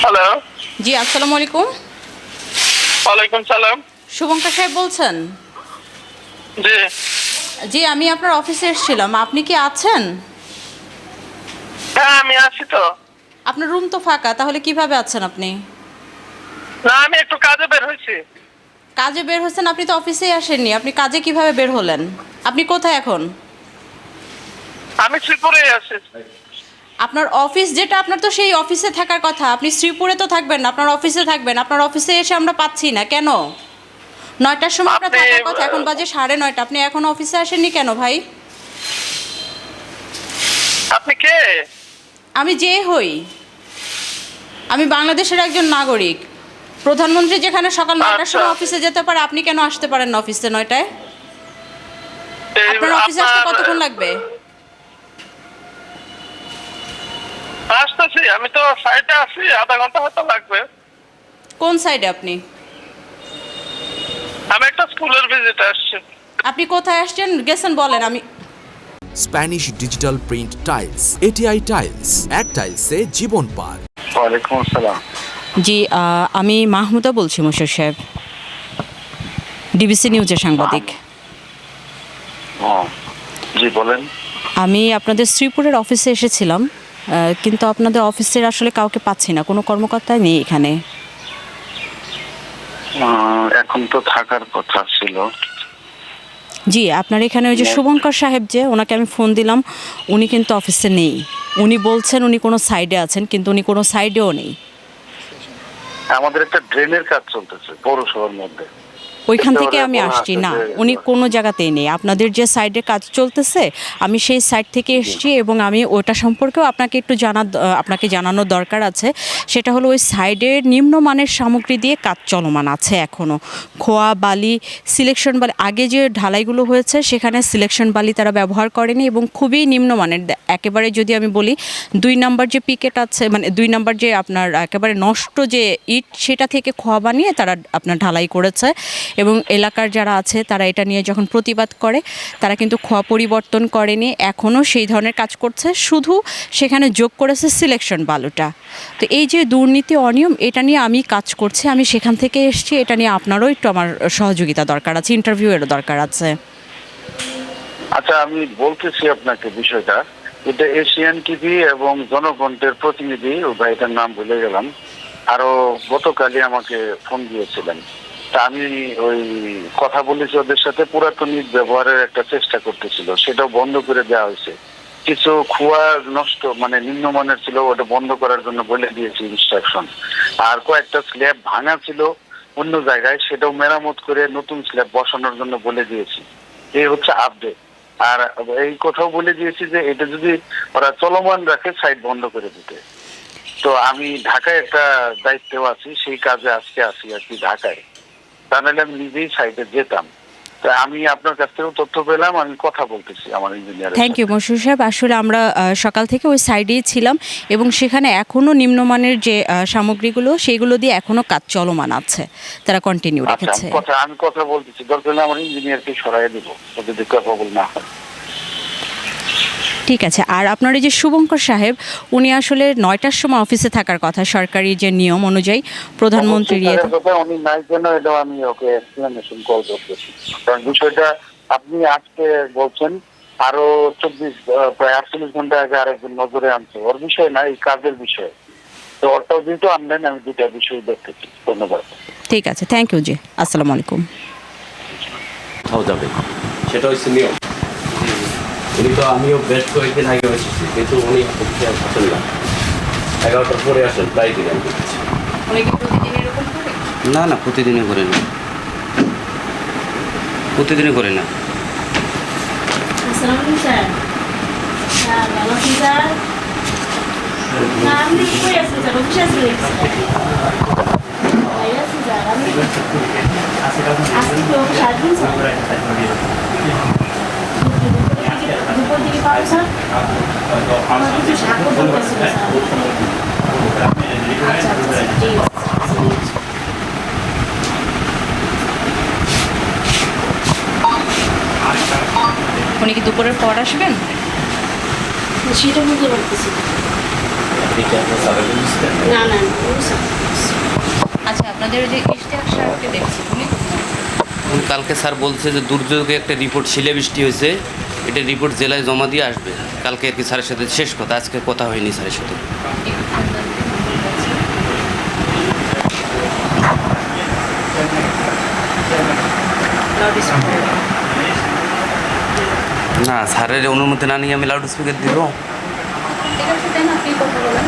Hello. জি, আসসালামু আলাইকুম। ওয়ালাইকুম সালাম। শুভঙ্কর সাহেব বলছেন? জি। জি, আমি আপনার অফিসে এসেছিলাম। আপনি কি আছেন? হ্যাঁ, আমি আছি তো। আপনার রুম তো ফাঁকা, তাহলে কিভাবে আছেন আপনি? না, আমি একটু কাজে বের হয়েছি। কাজে বের হচ্ছেন? আপনি তো অফিসেই আসেননি, আপনি কাজে কিভাবে বের হলেন? আপনি কোথায় এখন? আমি শ্রীপুরেই আছি। আপনার অফিস যেটা, আপনার তো সেই অফিসে থাকার কথা। আপনি শ্রীপুরে তো থাকবেন না, আপনার অফিসে থাকবেন। আপনার অফিসে এসে আমরা পাচ্ছি না কেন? 9টার সময় আপনার আপনি থাকার কথা, এখন বাজে 9:30। আপনি এখন অফিসে আসেননি কেন ভাই? আপনি কে? আমি যে হই, আমি বাংলাদেশের একজন নাগরিক। প্রধানমন্ত্রী যেখানে সকাল 9টার আচ্ছা। সময় অফিসে যেতে পারে, আপনি কেন আসতে পারেন না অফিসে 9টায়? আপনার অফিসে আসতে আপনার কতক্ষণ লাগবে? আসতেছি, আমি তো সাইডে আছি, আধা ঘন্টা হয়তো লাগবে। কোন সাইডে আপনি? আমি একটা স্কুলের ভিজিটে আসছি। আপনি কোথায় আসছেন গেছেন বলেন। আমি Spanish digital print tiles, ATI tiles, এক টাইলসে জীবন পার। ওয়ালাইকুম আসসালাম। জি, আমি মাহমুদা বলছি মোশার সাহেব, ডিবিসি নিউজের সাংবাদিক। জি বলেন। আমি আপনাদের শ্রীপুরের অফিসে এসেছিলাম, কিন্তু আপনাদের অফিসের আসলে কাউকে পাচ্ছি না, কোনো কর্মকর্তা নেই এখানে। এখন তো থাকার কথা ছিল। জি, আপনার এখানে ওই যে শুভঙ্কর সাহেব, যে ওনাকে আমি ফোন দিলাম, উনি কিন্তু অফিসে নেই। উনি বলছেন উনি কোনো সাইডে আছেন, কিন্তু উনি কোনো সাইডেও নেই। আমাদের একটা ড্রেনের কাজ চলতেছে পৌরসভার মধ্যে। ওইখান থেকে আমি আসছি না, উনি কোনো জায়গাতেই নেই। আপনাদের যে সাইডে কাজ চলতেছে, আমি সেই সাইড থেকে এসেছি, এবং আমি ওটা সম্পর্কেও আপনাকে জানানোর দরকার আছে। সেটা হলো ওই সাইডের নিম্নমানের সামগ্রী দিয়ে কাজ চলমান আছে এখনও। খোয়া বালি, সিলেকশন বালি, আগে যে ঢালাইগুলো হয়েছে সেখানে সিলেকশন বালি তারা ব্যবহার করেনি, এবং খুবই নিম্নমানের। একেবারে যদি আমি বলি, 2 নাম্বার যে পিকেট আছে, মানে 2 নাম্বার যে আপনার একেবারে নষ্ট যে ইট, সেটা থেকে খোয়া বানিয়ে তারা আপনার ঢালাই করেছে। এবং এলাকার যারা আছে তারা এটা নিয়ে যখন প্রতিবাদ করে, তারা কিন্তু খোয়া পরিবর্তন করেনি, এখনও সেই ধরনের কাজ করছে, শুধু সেখানে যোগ করেছে সিলেকশন বালুটা। তো এই যে দুর্নীতি অনিয়ম, এটা নিয়ে আমি কাজ করছি, আমি সেখান থেকে এসেছি। এটা নিয়ে আপনারও একটু আমার সহযোগিতা দরকার আছে, ইন্টারভিউয়েরও দরকার আছে। আচ্ছা, আমি বলতেছি আপনাকে বিষয়টা। এটা এশিয়ান টিভি এবং জনকণ্ঠের প্রতিনিধি, ও ভাইটার নাম ভুলে গেলাম, আরো গতকালই আমাকে ফোন দিয়েছিলেন। তা আমি ওই কথা বলেছি ওদের সাথে, পুরাতন ইট ব্যবহারের একটা চেষ্টা করতেছিল, সেটাও বন্ধ করে দেওয়া হয়েছে। কিছু খোয়া নষ্ট, মানে নিম্নমানের ছিল, ওটা বন্ধ করার জন্য বলে দিয়েছি ইনস্ট্রাকশন। আর কয়েকটা স্ল্যাব ভাঙা ছিল অন্য জায়গায়, সেটাও মেরামত করে নতুন স্ল্যাব বসানোর জন্য বলে দিয়েছি। এই হচ্ছে আপডেট। আর এই কথাও বলে দিয়েছি যে এটা যদি ওরা চলমান রাখে, সাইট বন্ধ করে দিতে। তো আমি ঢাকায় একটা দায়িত্বেও আছি, সেই কাজে আজকে আছি আর কি ঢাকায়। তা নাহলে আমি নিজেই সাইটে যেতাম। তো আমি আপনার কাছ থেকেও তথ্য পেলাম, আমি কথা বলতেছি আমার ইঞ্জিনিয়ার। থ্যাংক ইউ মশিউর সাহেব। আসলে আমরা সকাল থেকে ওই সাইডেই ছিলাম, এবং সেখানে এখনও নিম্নমানের যে সামগ্রীগুলো, সেইগুলো দিয়ে এখনও কাজ চলমান আছে, তারা কন্টিনিউ রেখেছে। আমি কথা বলতেছি, দরকার হলে আমার ইঞ্জিনিয়ারকে সরাই দিব যদি ক্যাপাবল না হয়। ঠিক আছে। আর আপনার এই যে শুভঙ্কর সাহেব, উনি আসলে 9টার সময় অফিসে থাকার কথা, সরকারি যে নিয়ম অনুযায়ী প্রধানমন্ত্রীর উনি নাই জন্য এটাও আমি ওকে এক্সপ্লেনেশন কল করতেছি। কারণ বিষয়টা আপনি আজকে বলছেন, আরো 48 ঘন্টা আগে আরেকজন নজরে আনছে, ওর বিষয় না, এই কাজের বিষয়। তো ওরটাও যেহেতু আনলেন, আমি দুটা বিষয় দেখতেছি। ধন্যবাদ। ঠিক আছে, থ্যাংক ইউ জি, আসসালামু আলাইকুম। যাবে সেটা হচ্ছে নিয়ম। উনি তো, আমিও বেশ কয়েকদিন আগে এসেছি, কিন্তু উনি আসেন না। 11টার পরে আসেন প্রায় দিন। আমি দেখেছি। না না, প্রতিদিনই করে না, প্রতিদিনই করে না। আসসালামু স্যার। স্যার ভালো আছেন স্যার? না, আমি কই আছি স্যার? অফিসে আছি ভাই আছি স্যার। আমি আজকে তো অফিস আসবেন স্যার? দুপুর দিকে পাবো স্যার? আমার কিছু স্বাক্ষর দরকার ছিল স্যার। আচ্ছা আচ্ছা ঠিক আছে। উনি কি দুপুরের পর আসবেন? সেটা বুঝতে পারতেছি। এটা আপনার স্যারের বুঝতেন না না বুঝছেন আচ্ছা আপনাদের যে ইশতিয়াক সাহেবকে দেখছি উনি কালকে স্যার বলছে যে দুর্যোগে একটা রিপোর্ট শিলাবৃষ্টি হয়েছে, এটা রিপোর্ট জেলায় জমা দিয়ে আসবে কালকে আর কি। স্যারের সাথে শেষ কথা, আজকে কথা হয়নি স্যারের সাথে। না, স্যারের অনুমতি না নিয়ে আমি লাউড স্পিকার দিব? ঠিক আছে দেন আপনি কথা বলেন